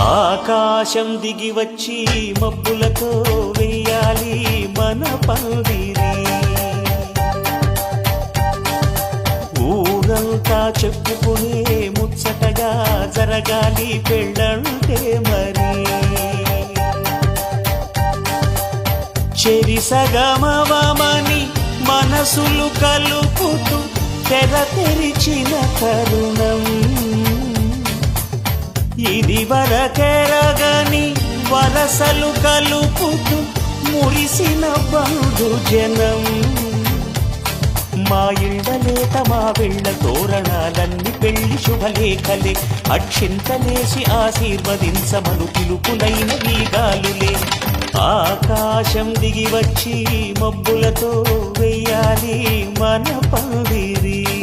ఆకాశం దిగి వచ్చి మబ్బులతో వెయ్యాలి మన పందిరి. ఊరంతా చెప్పుకునే ముచ్చటగా జరగాలి పెళ్ళంటే మరి. చెరిసగమవమని మనసులు కలుపుతూ తెర తెరిచిన తరుణం. ఇది వరకెరగని వరసలు కలుపుతూ మురిసిన బంధు జనం. మా ఇళ్ళలేత మా వెళ్ళ తోరణాలన్ని పెళ్లి శుభలేఖలే. అక్షింతలేసి ఆశీర్వదించమను పిలుపులైన వీగాలులే. ఆకాశం దిగి వచ్చి మబ్బులతో వెయ్యాలి మన పందిరి.